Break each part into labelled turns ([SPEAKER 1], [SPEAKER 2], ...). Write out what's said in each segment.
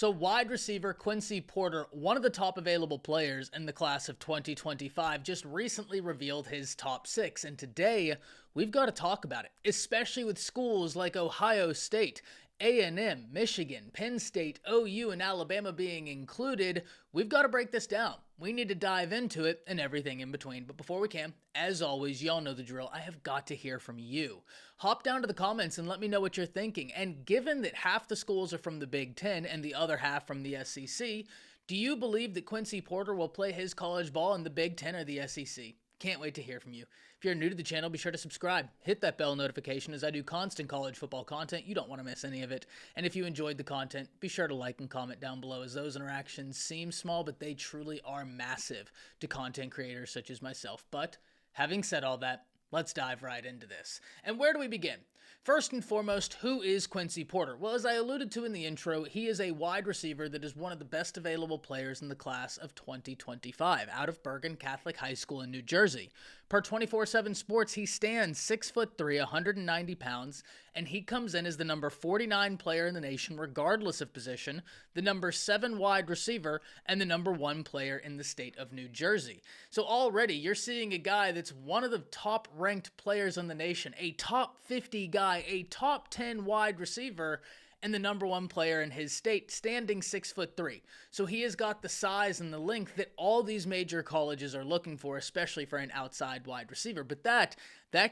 [SPEAKER 1] So wide receiver Quincy Porter, one of the top available players in the class of 2025, just recently revealed his top six. And today, we've got to talk about it, especially with schools like Ohio State, A&M, Michigan, Penn State, OU, and Alabama being included. We've got to break this down. We need to dive into it and everything in between. But before we can, as always, y'all know the drill. I have got to hear from you. Hop down to the comments and let me know what you're thinking. And given that half the schools are from the Big Ten and the other half from the SEC, do you believe that Quincy Porter will play his college ball in the Big Ten or the SEC? Can't wait to hear from you. If you're new to the channel, be sure to subscribe. Hit that bell notification as I do constant college football content. You don't want to miss any of it. And if you enjoyed the content, be sure to like and comment down below, as those interactions seem small, but they truly are massive to content creators such as myself. But having said all that, let's dive right into this. And where do we begin? First and foremost, who is Quincy Porter? Well, as I alluded to in the intro, he is a wide receiver that is one of the best available players in the class of 2025 out of Bergen Catholic High School in New Jersey. Per 24/7 Sports, he stands 6'3", 190 pounds, and he comes in as the number 49 player in the nation, regardless of position, the number 7 wide receiver, and the number 1 player in the state of New Jersey. So already, you're seeing a guy that's one of the top-ranked players in the nation, a top 50 guy, a top 10 wide receiver, and the number 1 player in his state, standing 6'3". So he has got the size and the length that all these major colleges are looking for, especially for an outside wide receiver. But that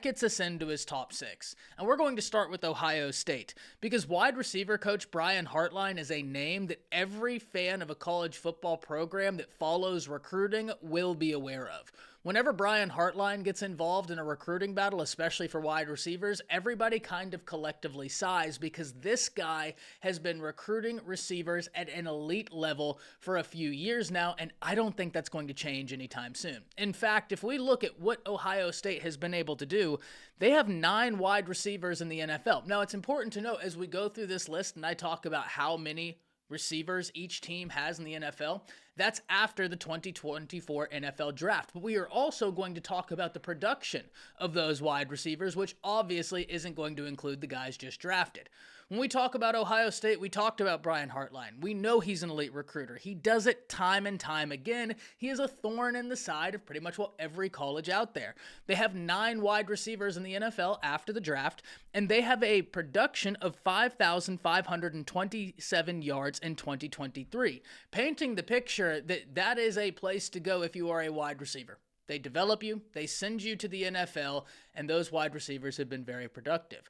[SPEAKER 1] gets us into his top 6. And we're going to start with Ohio State, because wide receiver coach Brian Hartline is a name that every fan of a college football program that follows recruiting will be aware of. Whenever Brian Hartline gets involved in a recruiting battle, especially for wide receivers, everybody kind of collectively sighs, because this guy has been recruiting receivers at an elite level for a few years now, and I don't think that's going to change anytime soon. In fact, if we look at what Ohio State has been able to do, they have 9 wide receivers in the NFL. Now, it's important to note as we go through this list and I talk about how many receivers each team has in the NFL, that's after the 2024 NFL draft. But we are also going to talk about the production of those wide receivers, which obviously isn't going to include the guys just drafted. When we talk about Ohio State, we talked about Brian Hartline. We know he's an elite recruiter. He does it time and time again. He is a thorn in the side of pretty much, well, every college out there. They have 9 wide receivers in the NFL after the draft, and they have a production of 5,527 yards in 2023, painting the picture that that is a place to go if you are a wide receiver. They develop you, they send you to the NFL, and those wide receivers have been very productive.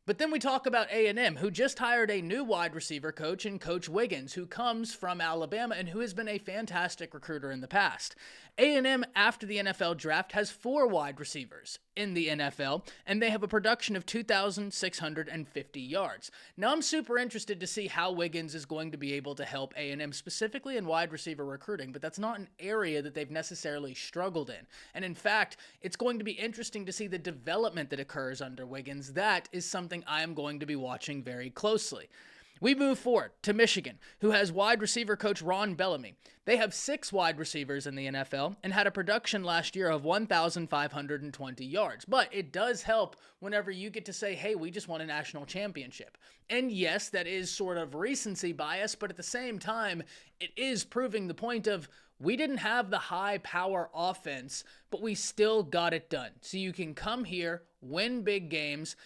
[SPEAKER 1] But then we talk about A&M, who just hired a new wide receiver coach in Coach Wiggins, who comes from Alabama and who has been a fantastic recruiter in the past. A&M, after the NFL draft, has 4 wide receivers in the NFL, and they have a production of 2,650 yards. Now, I'm super interested to see how Wiggins is going to be able to help A&M, specifically in wide receiver recruiting, but that's not an area that they've necessarily struggled in. And in fact, it's going to be interesting to see the development that occurs under Wiggins. That is something I am going to be watching very closely. We move forward to Michigan, who has wide receiver coach Ron Bellamy. They have 6 wide receivers in the NFL and had a production last year of 1,520 yards. But it does help whenever you get to say, hey, we just won a national championship. And yes, that is sort of recency bias, but at the same time, it is proving the point of we didn't have the high power offense, but we still got it done. So you can come here, win big games,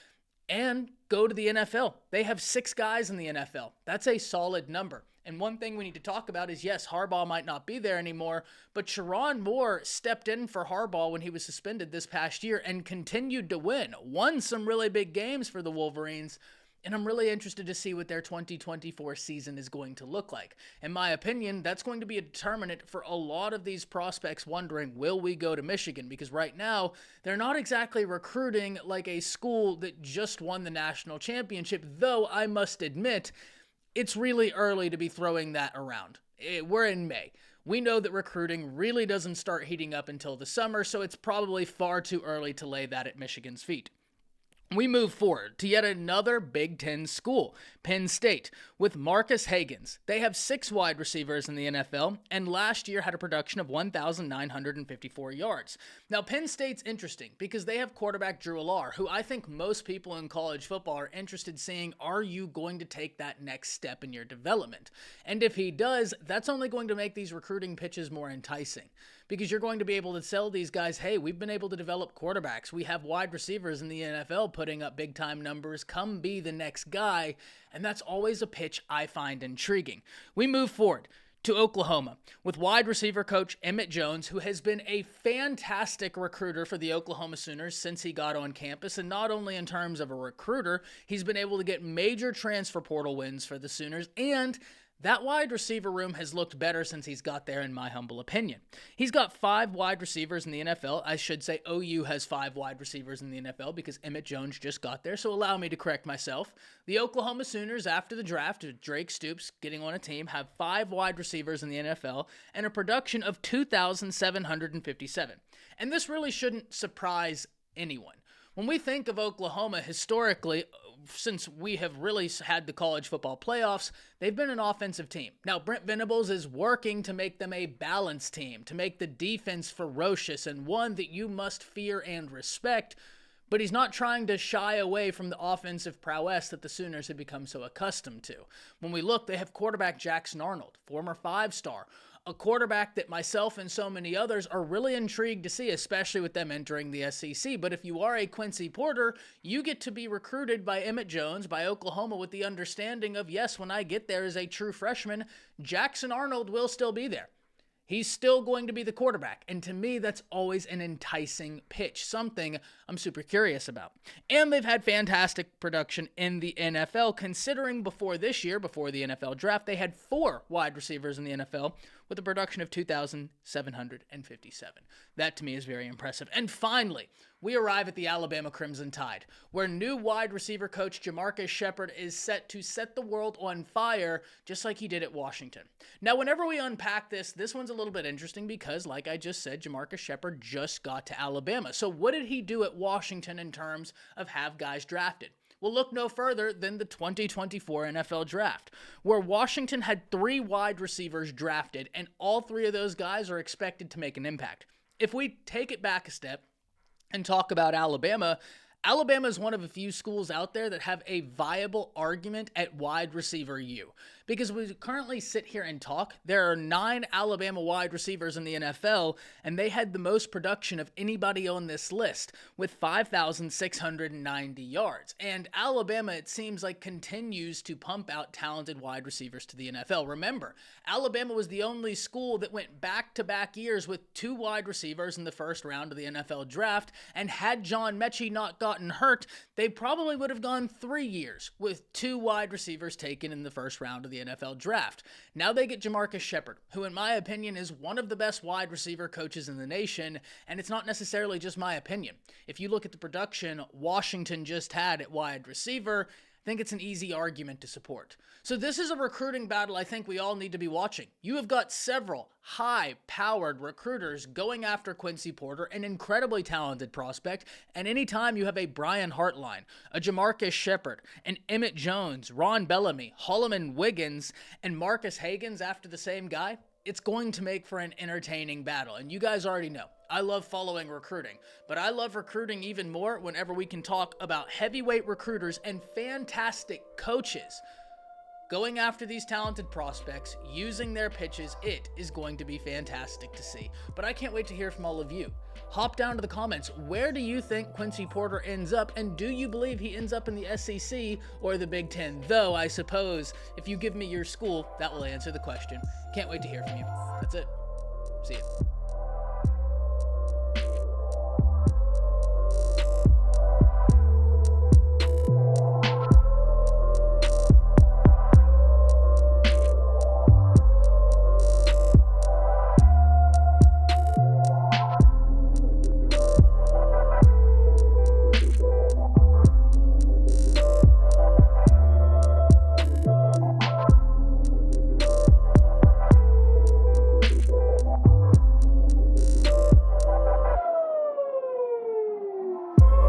[SPEAKER 1] and go to the NFL. They have 6 guys in the NFL. That's a solid number. And one thing we need to talk about is, yes, Harbaugh might not be there anymore, but Sharon Moore stepped in for Harbaugh when he was suspended this past year and continued to won some really big games for the Wolverines. And I'm really interested to see what their 2024 season is going to look like. In my opinion, that's going to be a determinant for a lot of these prospects wondering, will we go to Michigan? Because right now, they're not exactly recruiting like a school that just won the national championship, though I must admit, it's really early to be throwing that around. We're in May. We know that recruiting really doesn't start heating up until the summer, so it's probably far too early to lay that at Michigan's feet. We move forward to yet another Big Ten school, Penn State, with Marcus Hagans. They have 6 wide receivers in the NFL, and last year had a production of 1,954 yards. Now, Penn State's interesting because they have quarterback Drew Allar, who I think most people in college football are interested in seeing, are you going to take that next step in your development? And if he does, that's only going to make these recruiting pitches more enticing, because you're going to be able to tell these guys, hey, we've been able to develop quarterbacks. We have wide receivers in the NFL putting up big-time numbers. Come be the next guy. And that's always a pitch I find intriguing. We move forward to Oklahoma with wide receiver coach Emmett Jones, who has been a fantastic recruiter for the Oklahoma Sooners since he got on campus. And not only in terms of a recruiter, he's been able to get major transfer portal wins for the Sooners, and that wide receiver room has looked better since he's got there, in my humble opinion. He's got 5 wide receivers in the NFL. I should say OU has 5 wide receivers in the NFL because Emmett Jones just got there, so allow me to correct myself. The Oklahoma Sooners, after the draft, with Drake Stoops getting on a team, have 5 wide receivers in the NFL and a production of 2,757. And this really shouldn't surprise anyone. When we think of Oklahoma historically, since we have really had the college football playoffs, they've been an offensive team. Now, Brent Venables is working to make them a balanced team, to make the defense ferocious and one that you must fear and respect, but he's not trying to shy away from the offensive prowess that the Sooners have become so accustomed to. When we look, they have quarterback Jackson Arnold, former 5-star, a quarterback that myself and so many others are really intrigued to see, especially with them entering the SEC. But if you are a Quincy Porter, you get to be recruited by Emmett Jones, by Oklahoma, with the understanding of, yes, when I get there as a true freshman, Jackson Arnold will still be there. He's still going to be the quarterback. And to me, that's always an enticing pitch, something I'm super curious about. And they've had fantastic production in the NFL, considering before this year, before the NFL draft, they had 4 wide receivers in the NFL with a production of 2,757. That to me is very impressive. And finally, we arrive at the Alabama Crimson Tide, where new wide receiver coach Jamarcus Shepard is set to set the world on fire, just like he did at Washington. Now, whenever we unpack this one's a little bit interesting because, like I just said, Jamarcus Shepard just got to Alabama. So what did he do at Washington in terms of have guys drafted? Well, look no further than the 2024 NFL Draft, where Washington had 3 wide receivers drafted, and all 3 of those guys are expected to make an impact. If we take it back a step and talk about Alabama, Alabama is one of a few schools out there that have a viable argument at wide receiver U. Because we currently sit here and talk, there are 9 Alabama wide receivers in the NFL, and they had the most production of anybody on this list with 5,690 yards. And Alabama, it seems like, continues to pump out talented wide receivers to the NFL. Remember, Alabama was the only school that went back-to-back years with 2 wide receivers in the first round of the NFL Draft, and had John Mechie not gotten hurt, they probably would have gone 3 years with 2 wide receivers taken in the first round of the NFL Draft. Now they get Jamarcus Shepard, who in my opinion is one of the best wide receiver coaches in the nation, and it's not necessarily just my opinion. If you look at the production Washington just had at wide receiver, I think it's an easy argument to support. So this is a recruiting battle I think we all need to be watching. You have got several high-powered recruiters going after Quincy Porter, an incredibly talented prospect, and anytime you have a Brian Hartline, a Jamarcus Shepard, an Emmett Jones, Ron Bellamy, Holloman Wiggins, and Marcus Hagans after the same guy, it's going to make for an entertaining battle. And you guys already know, I love following recruiting, but I love recruiting even more whenever we can talk about heavyweight recruiters and fantastic coaches going after these talented prospects, using their pitches. It is going to be fantastic to see. But I can't wait to hear from all of you. Hop down to the comments. Where do you think Quincy Porter ends up? And do you believe he ends up in the SEC or the Big Ten? Though, I suppose, if you give me your school, that will answer the question. Can't wait to hear from you. That's it. See you.